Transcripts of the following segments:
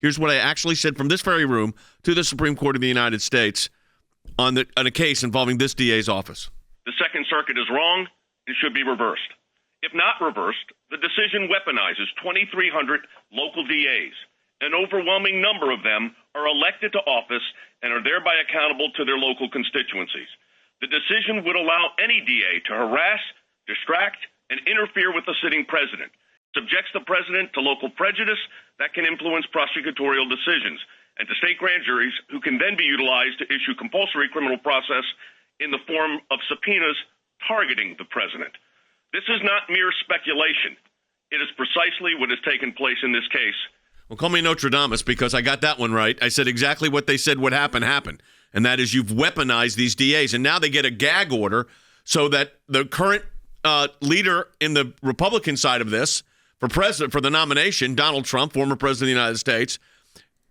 Here's what I actually said from this very room to the Supreme Court of the United States on a case involving this DA's office. The Second Circuit is wrong. It should be reversed. If not reversed, the decision weaponizes 2,300 local DAs. An overwhelming number of them are elected to office and are thereby accountable to their local constituencies. The decision would allow any DA to harass, distract, and interfere with the sitting president. Subjects the president to local prejudice that can influence prosecutorial decisions, and to state grand juries who can then be utilized to issue compulsory criminal process in the form of subpoenas targeting the president. This is not mere speculation. It is precisely what has taken place in this case. Well, call me Nostradamus because I got that one right. I said exactly what they said would happen, happened. And that is you've weaponized these DAs, and now they get a gag order so that the current leader in the Republican side of this, for president, for the nomination, Donald Trump, former president of the United States,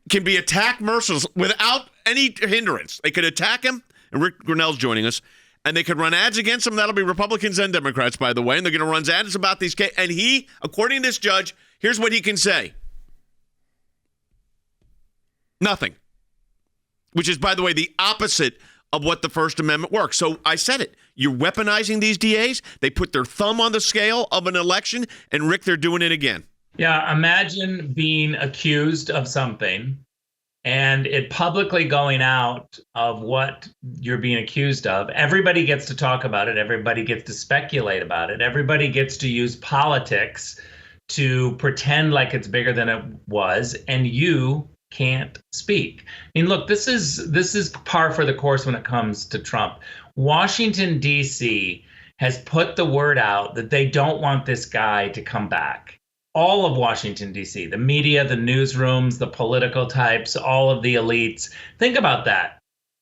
can be attacked mercilessly without any hindrance. They could attack him, and Ric Grenell's joining us, and they could run ads against him. That'll be Republicans and Democrats, by the way, and they're going to run ads about these cases. And he, according to this judge, here's what he can say. Nothing. Which is, by the way, the opposite of what the First Amendment works. So I said it. You're weaponizing these DAs. They put their thumb on the scale of an election, and Rick, they're doing it again. Yeah, imagine being accused of something and it publicly going out of what you're being accused of. Everybody gets to talk about it. Everybody gets to speculate about it. Everybody gets to use politics to pretend like it's bigger than it was, and you can't speak. I mean, look, this is par for the course when it comes to Trump. Washington, D.C. has put the word out that they don't want this guy to come back. All of Washington, D.C., the media, the newsrooms, the political types, all of the elites. Think about that.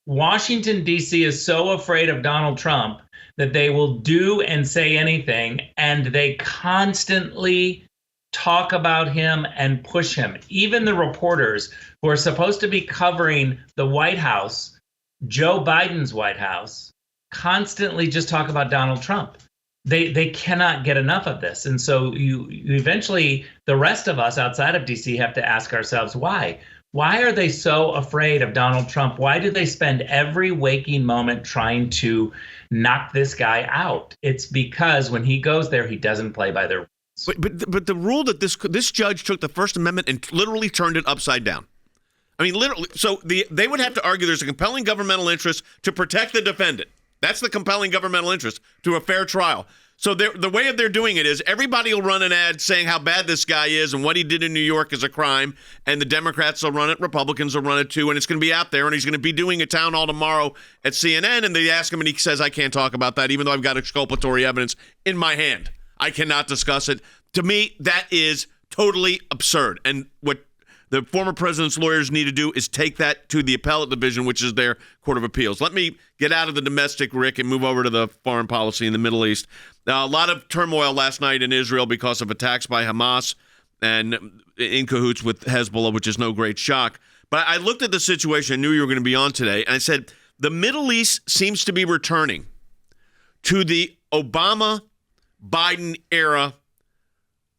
Washington, D.C. is so afraid of Donald Trump that they will do and say anything, and they constantly talk about him and push him. Even the reporters who are supposed to be covering the White House, Joe Biden's White House, constantly just talk about Donald Trump. They cannot get enough of this. And so you eventually, the rest of us outside of DC have to ask ourselves, why? Why are they so afraid of Donald Trump? Why do they spend every waking moment trying to knock this guy out? It's because when he goes there, he doesn't play by their rules. But the rule that this judge took the First Amendment and literally turned it upside down. I mean, literally. So they would have to argue there's a compelling governmental interest to protect the defendant. That's the compelling governmental interest to a fair trial. So the way they're doing it is everybody will run an ad saying how bad this guy is and what he did in New York is a crime, and the Democrats will run it, Republicans will run it too, and it's going to be out there, and he's going to be doing a town hall tomorrow at CNN, and they ask him, and he says, I can't talk about that, even though I've got exculpatory evidence in my hand. I cannot discuss it. To me, that is totally absurd, and what the former president's lawyers need to do is take that to the appellate division, which is their court of appeals. Let me get out of the domestic, Rick, and move over to the foreign policy in the Middle East. A lot of turmoil last night in Israel because of attacks by Hamas and in cahoots with Hezbollah, which is no great shock. But I looked at the situation. I knew you were going to be on today. And I said, the Middle East seems to be returning to the Obama-Biden era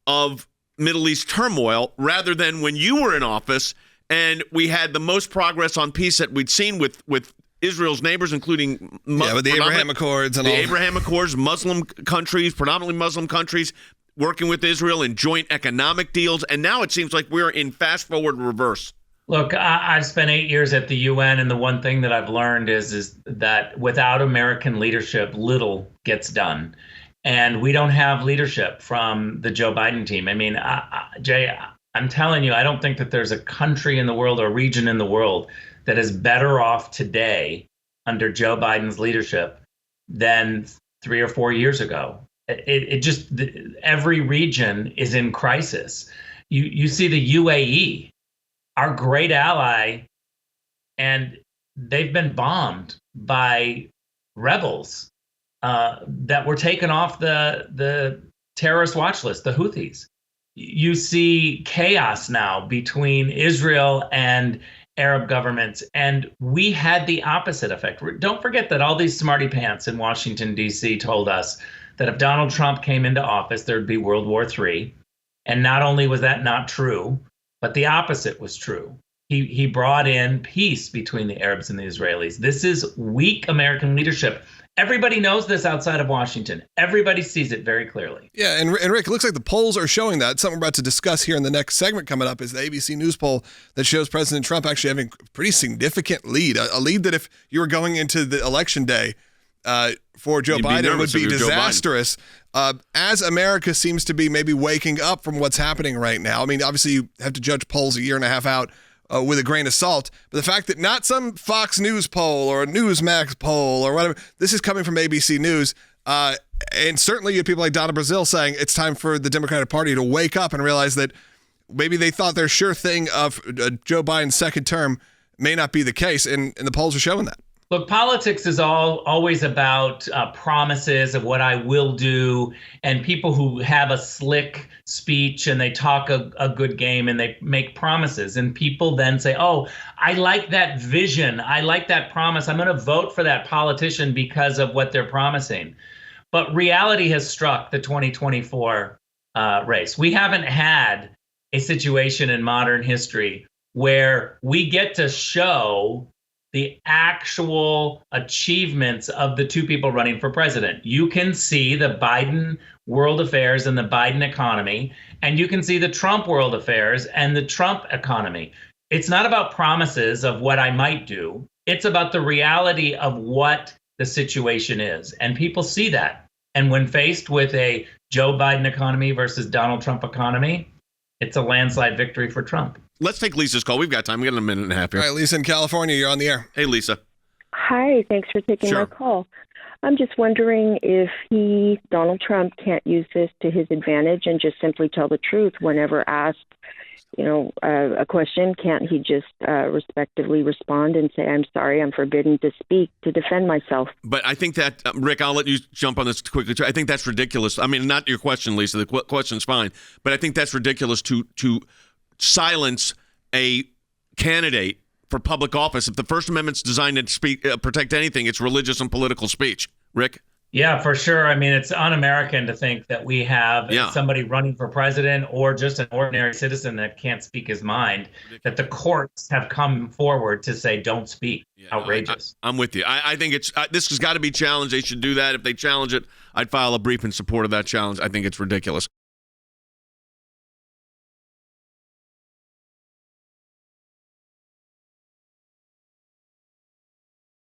of Middle East turmoil rather than when you were in office and we had the most progress on peace that we'd seen with Israel's neighbors, including with the Abraham Accords and all. Abraham Accords, Muslim countries, predominantly Muslim countries, working with Israel in joint economic deals. And now it seems like we're in fast forward reverse. Look, I've spent 8 years at the UN, and the one thing that I've learned is that without American leadership, little gets done. And we don't have leadership from the Joe Biden team. I mean, Jay, I'm telling you, I don't think that there's a country in the world or region in the world that is better off today under Joe Biden's leadership than 3 or 4 years ago. It just, every region is in crisis. You see the UAE, our great ally, and they've been bombed by rebels that were taken off the terrorist watch list, the Houthis. You see chaos now between Israel and Arab governments, and we had the opposite effect. Don't forget that all these smarty pants in Washington, D.C. told us that if Donald Trump came into office, there'd be World War III. And not only was that not true, But the opposite was true. He brought in peace between the Arabs and the Israelis. This is weak American leadership. Everybody knows this outside of Washington. Everybody sees it very clearly. Yeah, and Rick, it looks like the polls are showing that. Something we're about to discuss here in the next segment coming up is the ABC News poll that shows President Trump actually having a pretty significant lead, a lead that if you were going into the election day for Joe Biden would be disastrous. As America seems to be maybe waking up from what's happening right now. I mean, obviously you have to judge polls a year and a half out with a grain of salt, but the fact that not some Fox News poll or a Newsmax poll or whatever, this is coming from ABC News, and certainly you have people like Donna Brazile saying it's time for the Democratic Party to wake up and realize that maybe they thought their sure thing of Joe Biden's second term may not be the case, and the polls are showing that. Look, politics is always about promises of what I will do, and people who have a slick speech and they talk a good game and they make promises, and people then say, oh, I like that vision. I like that promise. I'm going to vote for that politician because of what they're promising. But reality has struck the 2024 race. We haven't had a situation in modern history where we get to show the actual achievements of the two people running for president. You can see the Biden world affairs and the Biden economy, and you can see the Trump world affairs and the Trump economy. It's not about promises of what I might do. It's about the reality of what the situation is. And people see that. And when faced with a Joe Biden economy versus Donald Trump economy, it's a landslide victory for Trump. Let's take Lisa's call. We've got time. We got a minute and a half here. All right, Lisa in California, you're on the air. Hey, Lisa. Hi, thanks for taking my call. I'm just wondering if Donald Trump, can't use this to his advantage and just simply tell the truth whenever asked, a question. Can't he just respectively respond and say, I'm sorry, I'm forbidden to speak to defend myself? But I think that, Rick, I'll let you jump on this quickly, too. I think that's ridiculous. I mean, not your question, Lisa. The question's fine. But I think that's ridiculous to silence a candidate for public office. If the First Amendment's designed to protect anything, it's religious and political speech. Rick? Yeah, for sure. I mean, it's un-American to think that we have somebody running for president or just an ordinary citizen that can't speak his mind, that the courts have come forward to say, don't speak. Outrageous. I'm with you. I think this has got to be challenged. They should do that. If they challenge it, I'd file a brief in support of that challenge. I think it's ridiculous.